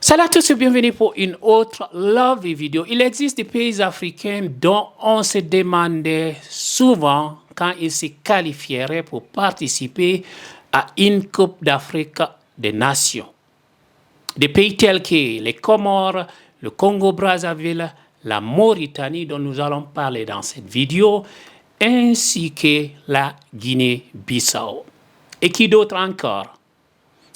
Salut à tous et bienvenue pour une autre love vidéo. Il existe des pays africains dont on se demandait souvent quand ils se qualifieraient pour participer à une Coupe d'Afrique des Nations. Des pays tels que les Comores, le Congo-Brazzaville, la Mauritanie dont nous allons parler dans cette vidéo, ainsi que la Guinée-Bissau. Et qui d'autre encore?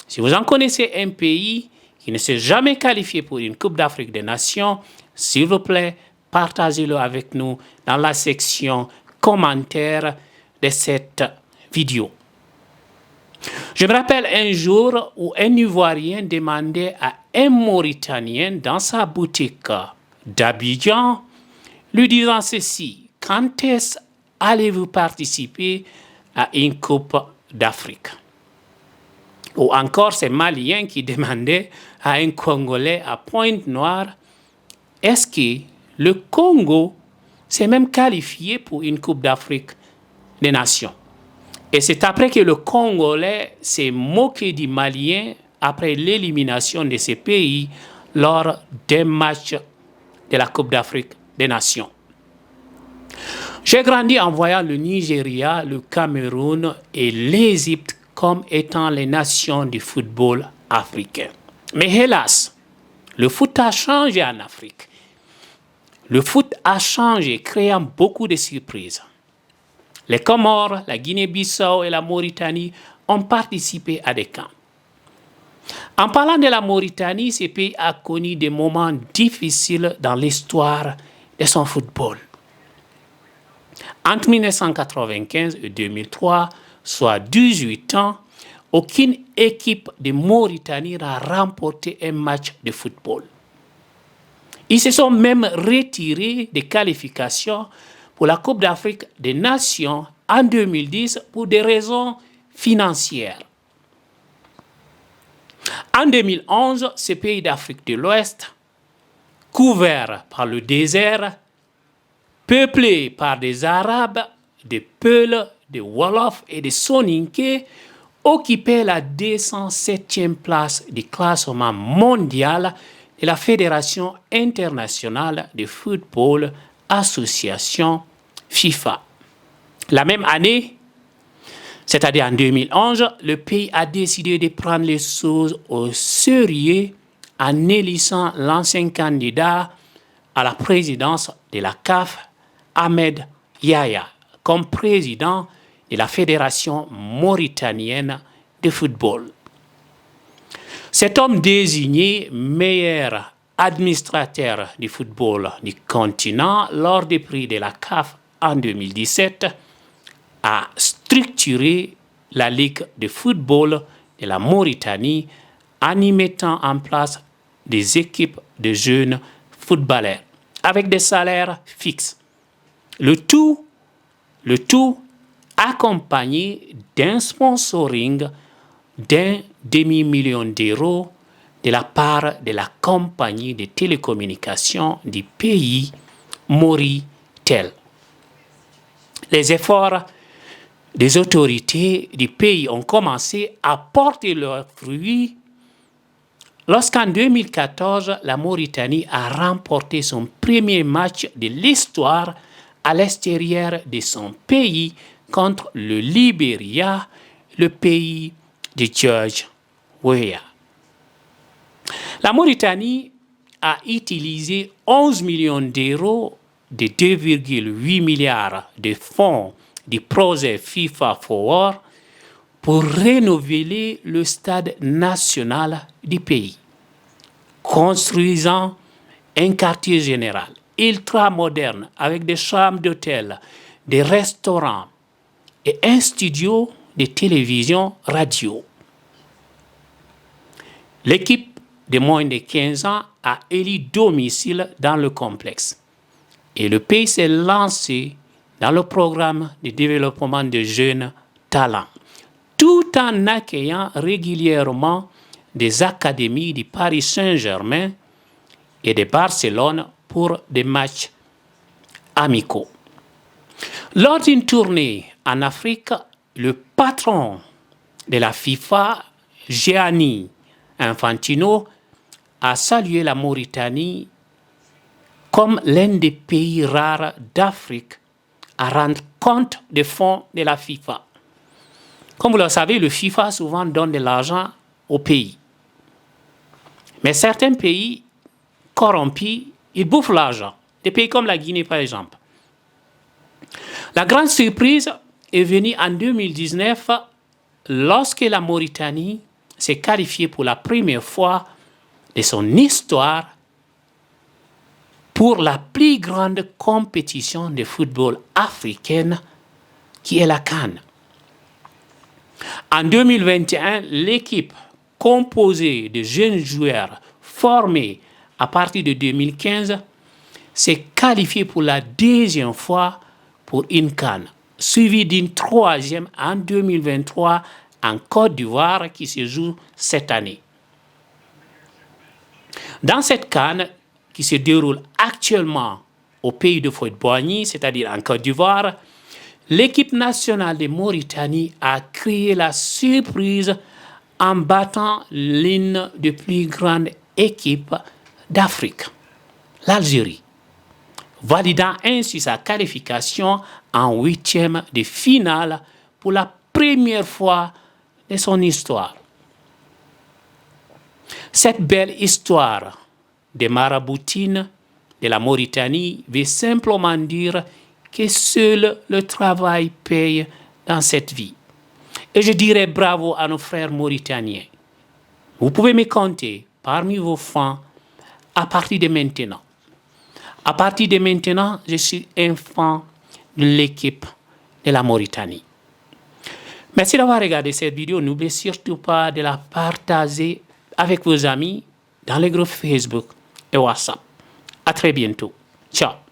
Si vous en connaissez un pays qui ne s'est jamais qualifié pour une Coupe d'Afrique des Nations, s'il vous plaît, partagez-le avec nous dans la section commentaires de cette vidéo. Je me rappelle un jour où un Ivoirien demandait à un Mauritanien dans sa boutique d'Abidjan, lui disant ceci: quand est-ce allez-vous participer à une Coupe d'Afrique? Ou encore ces Maliens qui demandaient à un Congolais à Pointe-Noire, est-ce que le Congo s'est même qualifié pour une Coupe d'Afrique des Nations? Et c'est après que le Congolais s'est moqué du Malien après l'élimination de ces pays lors des matchs de la Coupe d'Afrique des Nations. J'ai grandi en voyant le Nigeria, le Cameroun et l'Égypte comme étant les nations du football africain. Mais hélas, le foot a changé en Afrique. Le foot a changé, créant beaucoup de surprises. Les Comores, la Guinée-Bissau et la Mauritanie ont participé à des camps. En parlant de la Mauritanie, ce pays a connu des moments difficiles dans l'histoire de son football. Entre 1995 et 2003, soit 18 ans, aucune équipe de Mauritanie n'a remporté un match de football. Ils se sont même retirés des qualifications pour la Coupe d'Afrique des Nations en 2010 pour des raisons financières. En 2011, ce pays d'Afrique de l'Ouest, couvert par le désert, peuplé par des Arabes, des Peuls, des Wolofs et des Soninké, occupait la 207e place du classement mondial de la Fédération internationale de football, association FIFA. La même année, c'est-à-dire en 2011, le pays a décidé de prendre les choses au sérieux en élisant l'ancien candidat à la présidence de la CAF, Ahmed Yahya, comme président de la Fédération mauritanienne de football. Cet homme désigné meilleur administrateur du football du continent lors des prix de la CAF en 2017 a structuré la Ligue de football de la Mauritanie en y mettant en place des équipes de jeunes footballeurs avec des salaires fixes. Le tout accompagné d'un sponsoring d'1 demi-million d'euros de la part de la compagnie de télécommunications du pays, Mauritel. Les efforts des autorités du pays ont commencé à porter leurs fruits lorsqu'en 2014, la Mauritanie a remporté son premier match de l'histoire à l'extérieur de son pays contre le Libéria, le pays de George Weah. La Mauritanie a utilisé 11 millions d'euros de 2,8 milliards de fonds du projet FIFA Forward pour renouveler le stade national du pays, construisant un quartier général ultra moderne avec des chambres d'hôtel, des restaurants et un studio de télévision radio. L'équipe de moins de 15 ans a élu domicile dans le complexe et le pays s'est lancé dans le programme de développement de jeunes talents, tout en accueillant régulièrement des académies du Paris Saint-Germain et de Barcelone pour des matchs amicaux. Lors d'une tournée en Afrique, le patron de la FIFA, Gianni Infantino, a salué la Mauritanie comme l'un des pays rares d'Afrique à rendre compte des fonds de la FIFA. Comme vous le savez, le FIFA souvent donne de l'argent aux pays. Mais certains pays corrompus, ils bouffent l'argent. Des pays comme la Guinée, par exemple. La grande surprise est venue en 2019 lorsque la Mauritanie s'est qualifiée pour la première fois de son histoire pour la plus grande compétition de football africaine qui est la CAN. En 2021, l'équipe composée de jeunes joueurs formés à partir de 2015 s'est qualifiée pour la deuxième fois pour une CAN, suivie d'une troisième en 2023 en Côte d'Ivoire qui se joue cette année. Dans cette CAN qui se déroule actuellement au pays de Houphouët-Boigny, c'est-à-dire en Côte d'Ivoire, l'équipe nationale de Mauritanie a créé la surprise en battant l'une des plus grandes équipes d'Afrique, l'Algérie, validant ainsi sa qualification en huitième de finale pour la première fois de son histoire. Cette belle histoire de maraboutine de la Mauritanie veut simplement dire que seul le travail paye dans cette vie. Et je dirais bravo à nos frères mauritaniens. Vous pouvez me compter parmi vos fans à partir de maintenant. À partir de maintenant, je suis un fan de l'équipe de la Mauritanie. Merci d'avoir regardé cette vidéo. N'oubliez surtout pas de la partager avec vos amis dans les groupes Facebook et WhatsApp. À très bientôt. Ciao.